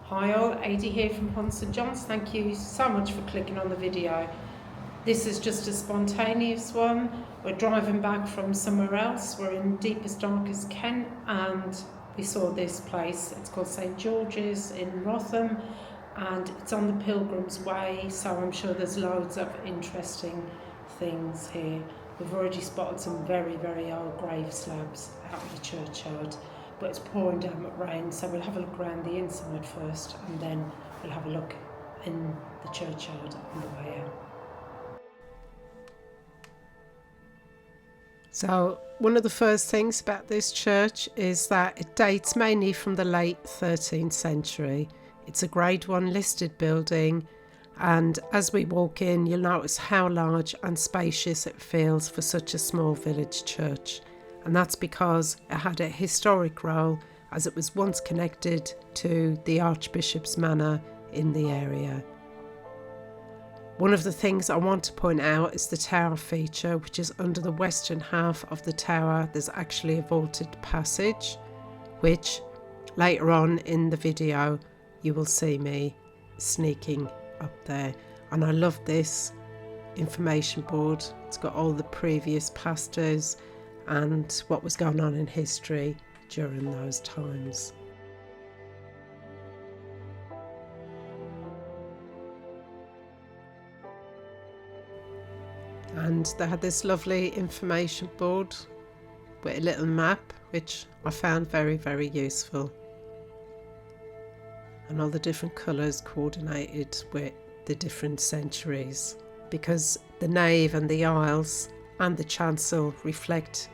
Hi all, Adi here from Haunts and Jaunts. Thank you so much for clicking on the video. This is just a spontaneous one. We're driving back from somewhere else. We're in deepest, darkest Kent, and we saw this place. It's called St George's in Wrotham, and it's on the Pilgrim's Way, so I'm sure there's loads of interesting things here. We've already spotted some very, very old grave slabs out of the churchyard, but it's pouring down with rain, so we'll have a look around the inside first, and then we'll have a look in the churchyard on the way out. So one of the first things about this church is that it dates mainly from the late 13th century. It's a Grade 1 listed building, and as we walk in you'll notice how large and spacious it feels for such a small village church, and that's because it had a historic role as it was once connected to the Archbishop's manor in the area. One of the things I want to point out is the tower feature, which is under the western half of the tower. There's actually a vaulted passage, which later on in the video you will see me sneaking up there. And I love this information board. It's got all the previous pastors and what was going on in history during those times. And they had this lovely information board with a little map, which I found very, very useful. And all the different colours coordinated with the different centuries, because the nave and the aisles and the chancel reflect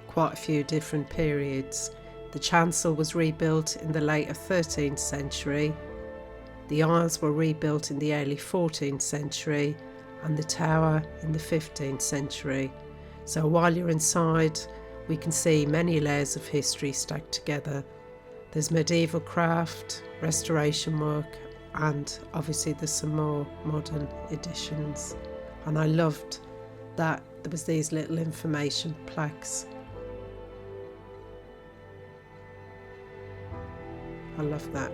quite a few different periods. The chancel was rebuilt in the later 13th century, the aisles were rebuilt in the early 14th century, and the tower in the 15th century. So while you're inside, we can see many layers of history stacked together. There's medieval craft, restoration work, and obviously there's some more modern additions. And I loved that there was these little information plaques. I love that,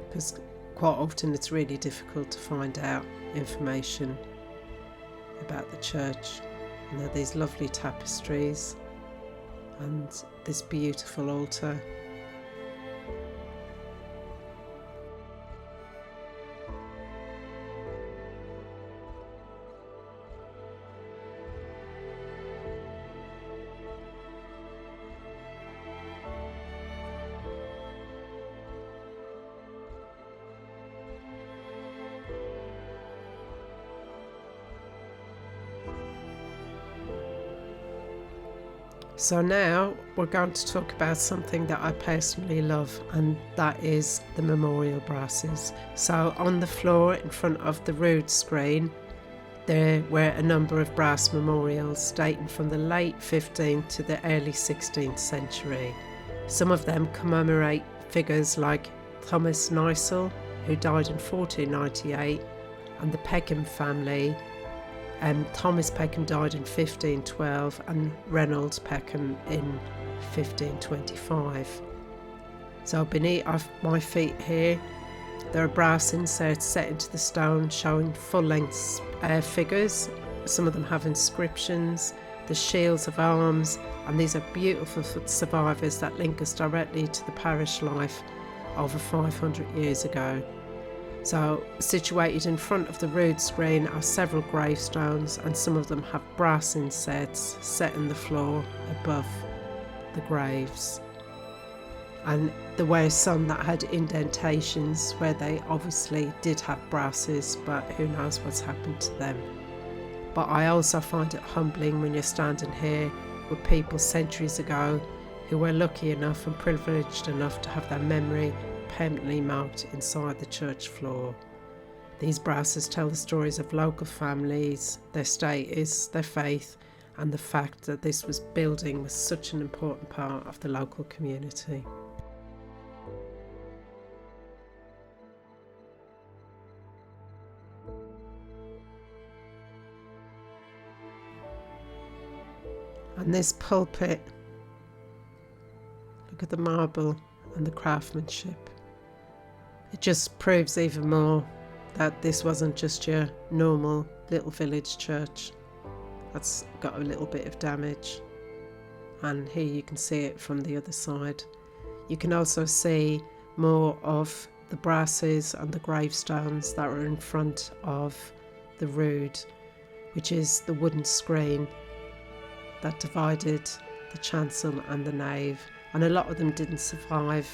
because quite often it's really difficult to find out information about the church. And there are these lovely tapestries and this beautiful altar. So now we're going to talk about something that I personally love, and that is the memorial brasses. So on the floor in front of the rood screen there were a number of brass memorials dating from the late 15th to the early 16th century. Some of them commemorate figures like Thomas Neissel, who died in 1498, and the Peckham family. Thomas Peckham died in 1512 and Reynolds Peckham in 1525. So beneath my feet here there are brass inserts set into the stone showing full-length figures. Some of them have inscriptions, the shields of arms, and these are beautiful survivors that link us directly to the parish life over 500 years ago. So situated in front of the rood screen are several gravestones, and some of them have brass inserts set in the floor above the graves. And there were some that had indentations where they obviously did have brasses, but who knows what's happened to them. But I also find it humbling when you're standing here with people centuries ago who were lucky enough and privileged enough to have their memory permanently marked inside the church floor. These brasses tell the stories of local families, their status, their faith, and the fact that this building was such an important part of the local community. And this pulpit, look at the marble and the craftsmanship. It just proves even more that this wasn't just your normal little village church. That's got a little bit of damage, and here you can see it from the other side. You can also see more of the brasses and the gravestones that are in front of the rood, which is the wooden screen that divided the chancel and the nave, and a lot of them didn't survive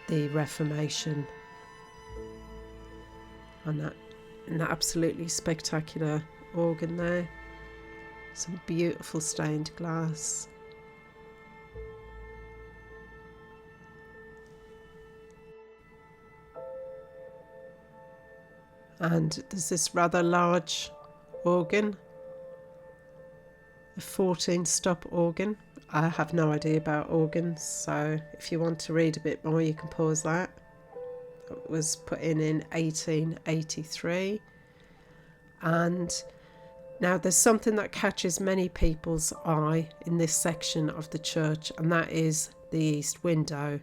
the Reformation. And an absolutely spectacular organ there, some beautiful stained glass. And there's this rather large organ, a 14-stop organ. I have no idea about organs, so if you want to read a bit more you can pause that. It was put in 1883. And now there's something that catches many people's eye in this section of the church, and that is the east window.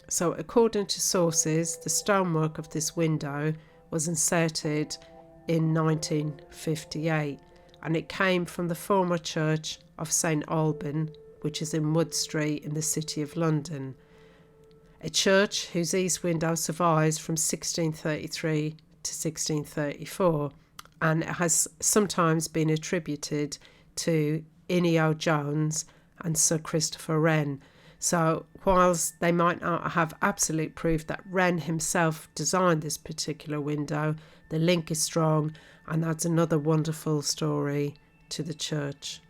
So according to sources, the stonework of this window was inserted in 1958, and it came from the former church of St Alban, which is in Wood Street in the City of London. A church whose east window survives from 1633 to 1634, and it has sometimes been attributed to Inigo Jones and Sir Christopher Wren. So whilst they might not have absolute proof that Wren himself designed this particular window, the link is strong, and adds another wonderful story to the church.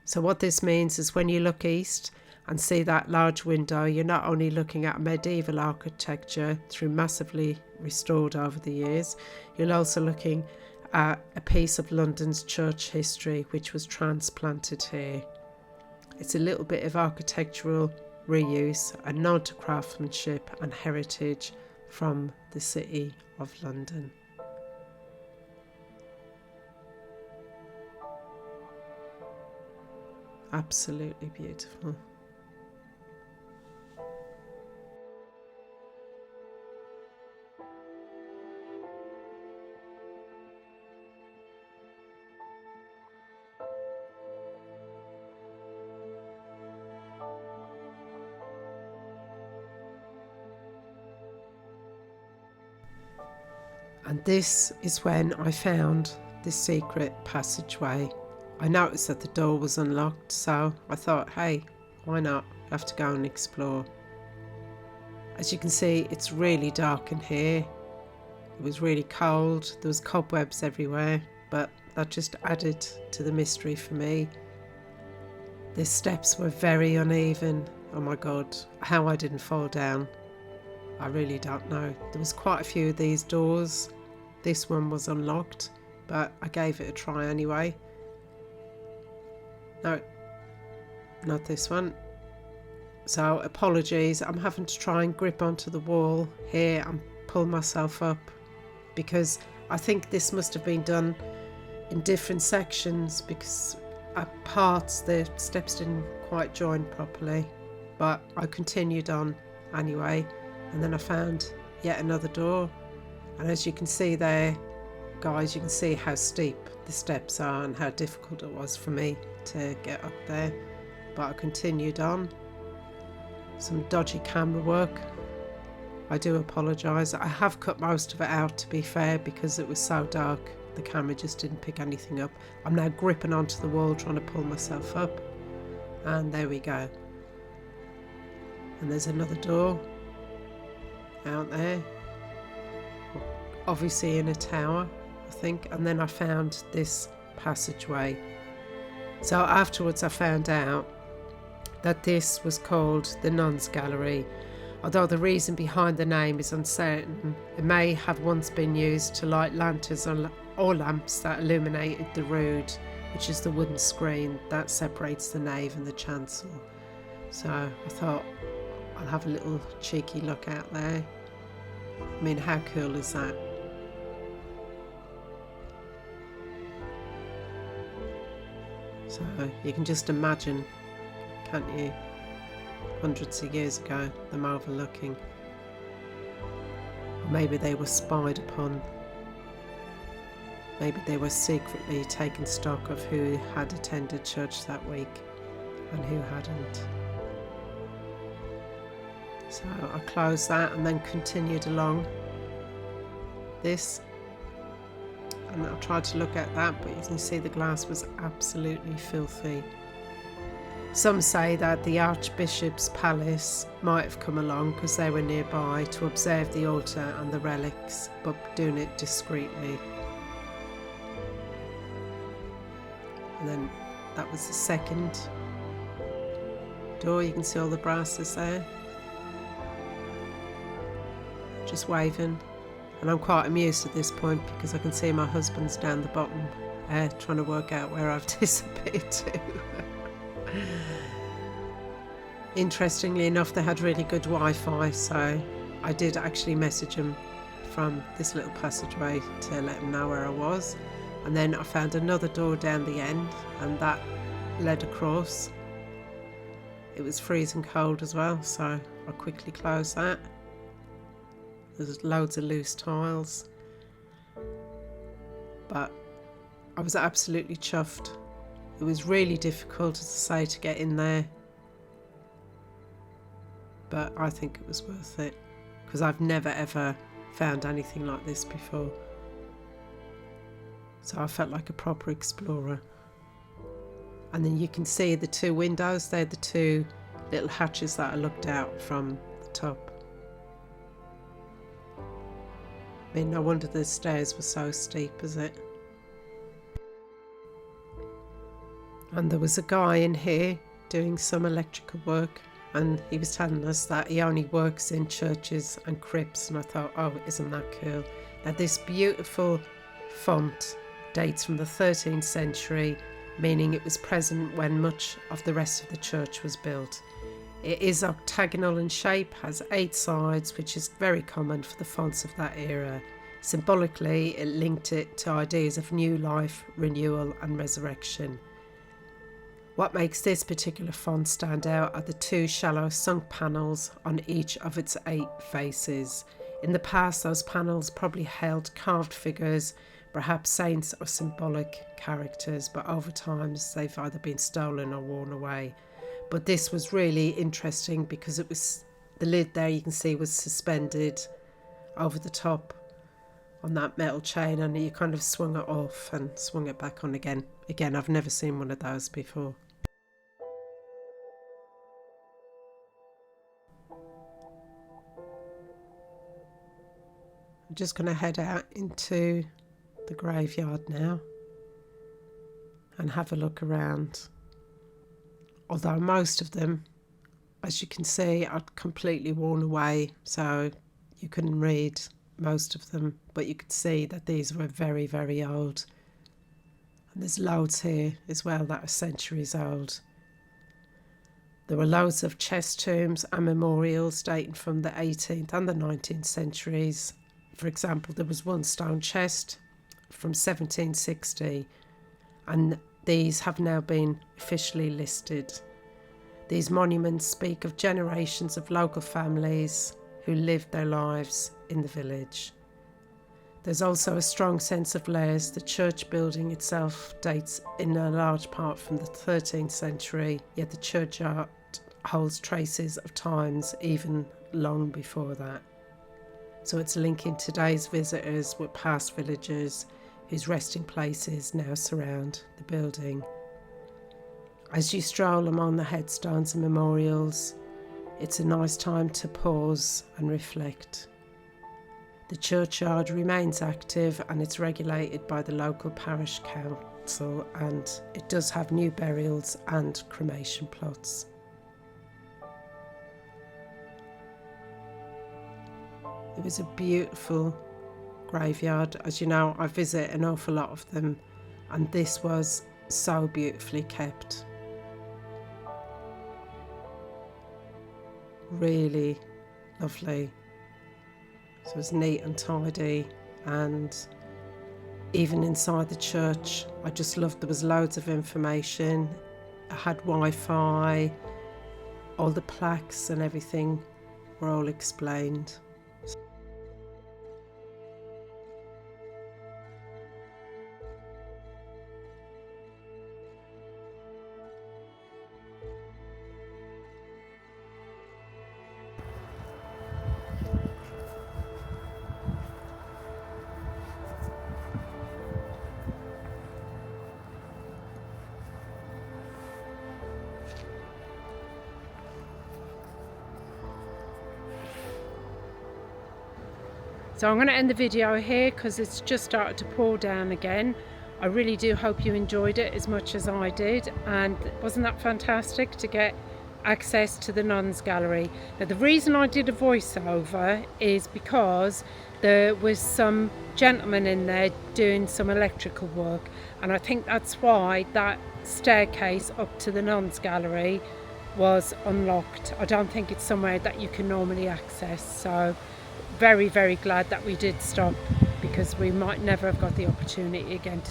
So what this means is when you look east and see that large window, you're not only looking at medieval architecture through massively restored over the years, you're also looking at a piece of London's church history which was transplanted here. It's a little bit of architectural reuse, a nod to craftsmanship and heritage from the City of London. Absolutely beautiful. And this is when I found this secret passageway. I noticed that the door was unlocked, so I thought, hey, why not? I have to go and explore. As you can see, it's really dark in here. It was really cold. There was cobwebs everywhere, but that just added to the mystery for me. The steps were very uneven. Oh my God, how I didn't fall down, I really don't know. There was quite a few of these doors. This one was unlocked, but I gave it a try anyway. No, not this one. So apologies, I'm having to try and grip onto the wall here and pull myself up, because I think this must have been done in different sections, because at parts the steps didn't quite join properly. But I continued on anyway, and then I found yet another door. And as you can see there, guys, you can see how steep the steps are and how difficult it was for me to get up there. But I continued on. Some dodgy camera work. I do apologise. I have cut most of it out, to be fair, because it was so dark. The camera just didn't pick anything up. I'm now gripping onto the wall trying to pull myself up. And there we go. And there's another door out there. Obviously in a tower, I think. And then I found this passageway. So afterwards I found out that this was called the Nuns Gallery. Although the reason behind the name is uncertain, it may have once been used to light lanterns or lamps that illuminated the rood, which is the wooden screen that separates the nave and the chancel. So I thought I'll have a little cheeky look out there. I mean, how cool is that? So you can just imagine, can't you, hundreds of years ago, them overlooking. Or maybe they were spied upon. Maybe they were secretly taking stock of who had attended church that week and who hadn't. So I closed that and then continued along this, and I tried to look at that, but you can see the glass was absolutely filthy. Some say that the Archbishop's palace might have come along because they were nearby to observe the altar and the relics, but doing it discreetly. And then that was the second door. You can see all the brasses there, just waving. And I'm quite amused at this point because I can see my husband's down the bottom trying to work out where I've disappeared to. Interestingly enough, they had really good Wi-Fi, so I did actually message him from this little passageway to let him know where I was. And then I found another door down the end, and that led across. It was freezing cold as well, so I quickly closed that. There's loads of loose tiles, but I was absolutely chuffed. It was really difficult, as I say, to get in there, but I think it was worth it because I've never ever found anything like this before. So I felt like a proper explorer. And then you can see the two windows, they're the two little hatches that I looked out from the top. I mean, no wonder the stairs were so steep, is it? And there was a guy in here doing some electrical work, and he was telling us that he only works in churches and crypts, and I thought, oh, isn't that cool? Now this beautiful font dates from the 13th century, meaning it was present when much of the rest of the church was built. It is octagonal in shape, has 8 sides, which is very common for the fonts of that era. Symbolically, it linked it to ideas of new life, renewal and resurrection. What makes this particular font stand out are the 2 shallow sunk panels on each of its 8 faces. In the past, those panels probably held carved figures, perhaps saints or symbolic characters, but over time they've either been stolen or worn away. But this was really interesting because it was, the lid there you can see was suspended over the top on that metal chain, and you kind of swung it off and swung it back on again. Again, I've never seen one of those before. I'm just going to head out into the graveyard now and have a look around. Although most of them, as you can see, are completely worn away, so you couldn't read most of them, but you could see that these were very, very old. And there's loads here as well that are centuries old. There were loads of chest tombs and memorials dating from the 18th and the 19th centuries. For example, there was one stone chest from 1760, and these have now been officially listed. These monuments speak of generations of local families who lived their lives in the village. There's also a strong sense of layers. The church building itself dates in a large part from the 13th century, yet the churchyard holds traces of times even long before that. So it's linking today's visitors with past villagers whose resting places now surround the building. As you stroll among the headstones and memorials, it's a nice time to pause and reflect. The churchyard remains active and it's regulated by the local parish council, and it does have new burials and cremation plots. It was a beautiful graveyard. As you know, I visit an awful lot of them, and this was so beautifully kept. Really lovely. So it was neat and tidy, and even inside the church, I just loved there was loads of information. I had Wi-Fi, all the plaques and everything were all explained. So I'm going to end the video here because it's just started to pour down again. I really do hope you enjoyed it as much as I did, and wasn't that fantastic to get access to the Nuns Gallery. Now the reason I did a voiceover is because there was some gentleman in there doing some electrical work, and I think that's why that staircase up to the Nuns Gallery was unlocked. I don't think it's somewhere that you can normally access, so very, very glad that we did stop, because we might never have got the opportunity again to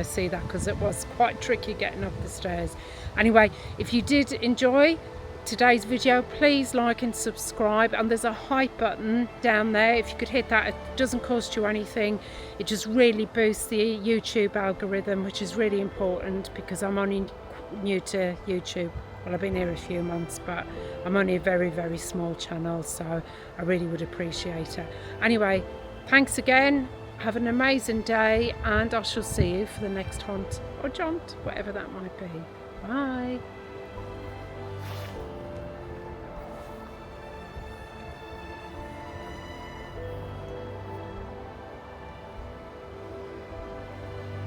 see that, because it was quite tricky getting up the stairs. Anyway, if you did enjoy today's video, please like and subscribe, and there's a hype button down there. If you could hit that, it doesn't cost you anything. It just really boosts the YouTube algorithm, which is really important because I'm only new to YouTube. Well, I've been here a few months, but I'm only a very, very small channel, so I really would appreciate it. Anyway, thanks again, have an amazing day, and I shall see you for the next haunt or jaunt, whatever that might be. Bye.